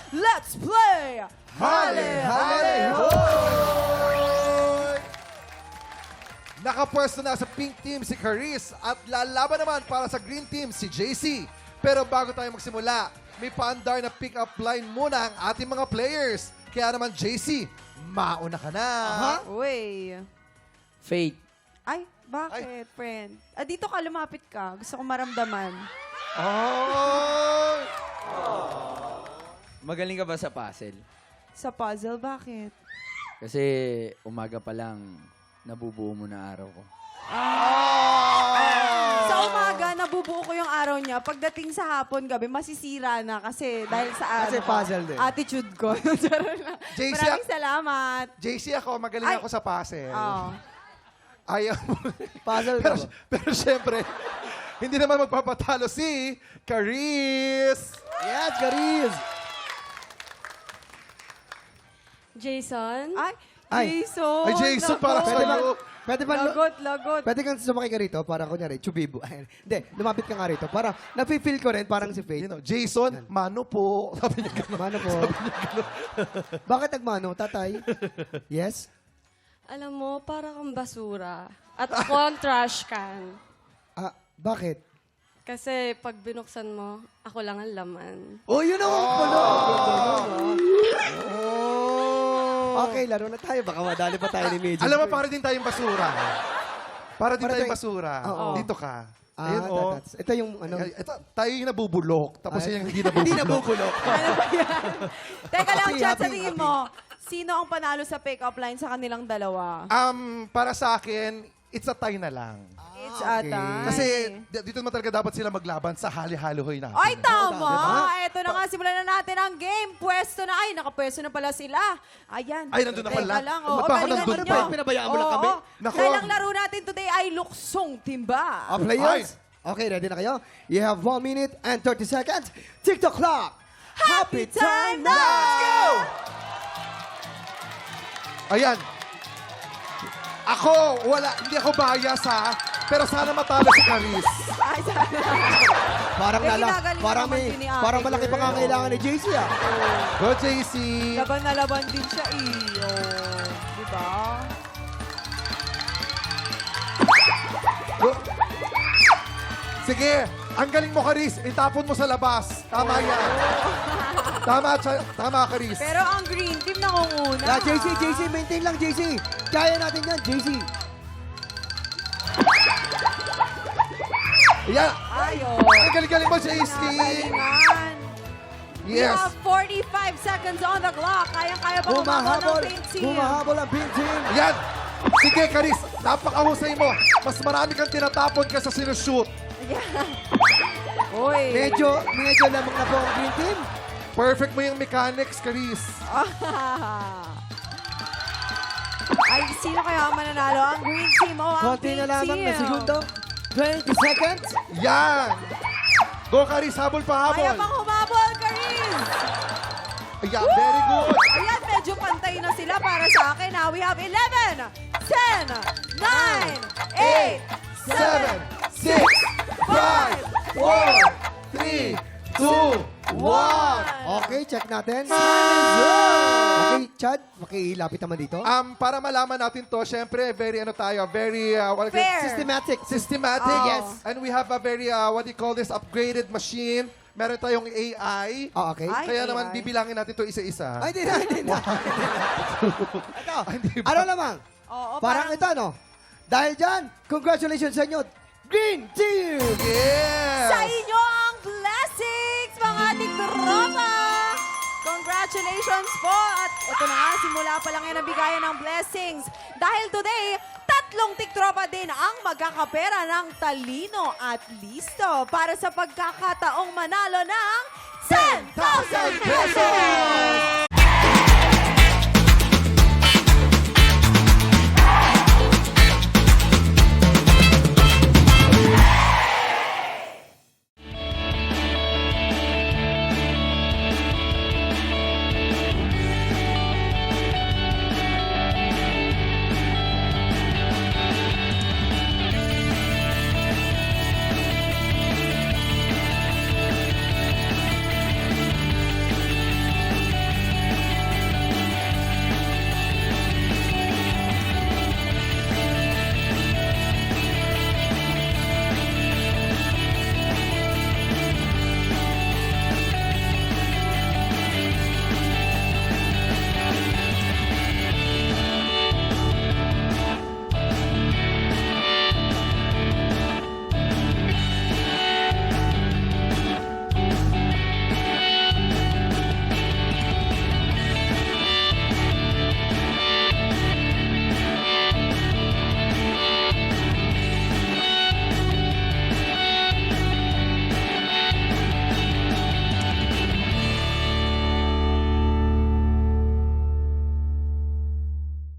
Let's play! Hale, hale, hoy! Nakapwesto na sa pink team si Caris at lalaban naman para sa green team si JC. Pero bago tayo magsimula, may paandar na pick-up line muna ang ating mga players. Kaya naman JC, mauna ka na. Uy. Fate. Ay, bakit, friend? Dito ka, lumapit ka. Gusto ko maramdaman. Oh! Magaling ka ba sa puzzle? Sa puzzle, bakit? Kasi umaga pa lang, nabubuo mo na araw ko. Sa umaga, nabubuo ko yung araw niya. Pagdating sa hapon, gabi, masisira na kasi dahil sa Kasi puzzle din. attitude ko. Charot lang. JC, Maraming salamat. JC ako, magaling Ay. ako sa puzzle. Oh. Ayaw mo. Puzzle ka pero, ba? pero syempre, hindi naman magpapatalo si Caris. Yes, Caris! Ay, Ay. Jason. Ay, Jason, Nako. para Pwede ba, sa'yo. pwede ba, Lagot. pwede kang sumakay ka rito para kunyari, chubibo. Hindi, lumapit ka nga rito. Para, nafe-feel ko rin parang si Faith. You know, Jason, mano po. Sabi niya gano'n. Mano po. Bakit nagmano, tatay? Yes? Alam mo, para kang basura. At ako ang trash can. Ah, bakit? Kasi pag binuksan mo, ako lang ang laman. Oh, yun ang pala. Okay, laro na tayo. Baka madali pa tayo ni Medyo. Alam mo, para din tayong basura. Para din Para tayong tayo- basura. Oo. Dito ka. Ah, Ayun, oh. ito yung ano. Ito, tayo yung nabubulok. Tapos Ay. yung hindi nabubulok. Hindi nabubulok. Teka lang, Happy, chat, sa happy, tingin happy. mo, sino ang panalo sa pick-up line sa kanilang dalawa? Para sa akin, it's a tie na lang. It's okay. atay. Kasi dito naman talaga dapat sila maglaban sa hali-haloy natin. Ay, tama! Diba? Ito na nga, simulan na natin ang game. Pwesto na. Ay, nakapwesto na pala sila. Ayan. Ay, nandun na Teka pala. lang. Ba't Oo, ba ako galingan nandun ninyo. pa? Pinabayaan mo lang kami? Oo. Nako. Dahil ang laro natin today ay luksong timba. Players? Okay, ready na kayo? You have 1 minute and 30 seconds. TikTok clock. Happy time na! Ayan. Ako, hindi ako bias ha. Pero sana matalo si Caris. Ay, sana. Parang Eh, ginagaling parang naman may, din ni ate parang malaki girl. pa nga kailangan ni JC ah. Go, JC. Laban na laban din siya eh. Oh, diba? Go. Sige, ang galing mo, Caris. Itapon mo sa labas. Tama yan. Tama, Caris. Pero ang green team nangunguna. Yeah, JC, maintain lang JC. Kaya natin yan, JC. Ayan. Ayo. Ang galing-galing mo, JC. Galingan. We Yes. have 45 seconds on the clock. Kayang-kaya pa humabol ng pink team. Humahabol ang pink team. Ayan. Sige, Caris. Napakahusay mo. Mas marami kang tinatapon ka sa sinushoot. Uy. Medyo lamang na po ang green team. Perfect mo yung mechanics, Caris. Ay, sino kaya ang mananalo? Ang green team o ang Konti pink na lamang team? na segundo. 20 seconds. Yan. Go, Caris. Habol pa, Kaya habol. pang humabol, Karin! Ayan, very good. Ayan, medyo pantay na sila para sa akin. Now we have 11, 10, 9, 8, 7, 6, 5, 4, 3, 2, 1. Okay, check natin. Okay, Chad, makilapit naman dito. Para malaman natin to, syempre, very Fair. Systematic. systematic. Oh. Yes. And we have a very, what do you call this, upgraded machine. Meron tayong AI. Oh, okay. Ay, Kaya AI. naman, bibilangin natin to isa-isa. Ay, hindi na. Ito, Hindi ba? ano lamang? Oo, Parang ito, no? Dahil dyan, congratulations sa inyo, Green Team! Yes! Sa inyo ang blessings, mga tiktropa! Congratulations po! At ito na nga, simula pa lang yan ang bigayan ng blessings. Dahil today, 3 tiktropa din ang magkakapera ng talino at listo para sa pagkakataong manalo ng 10,000 pesos!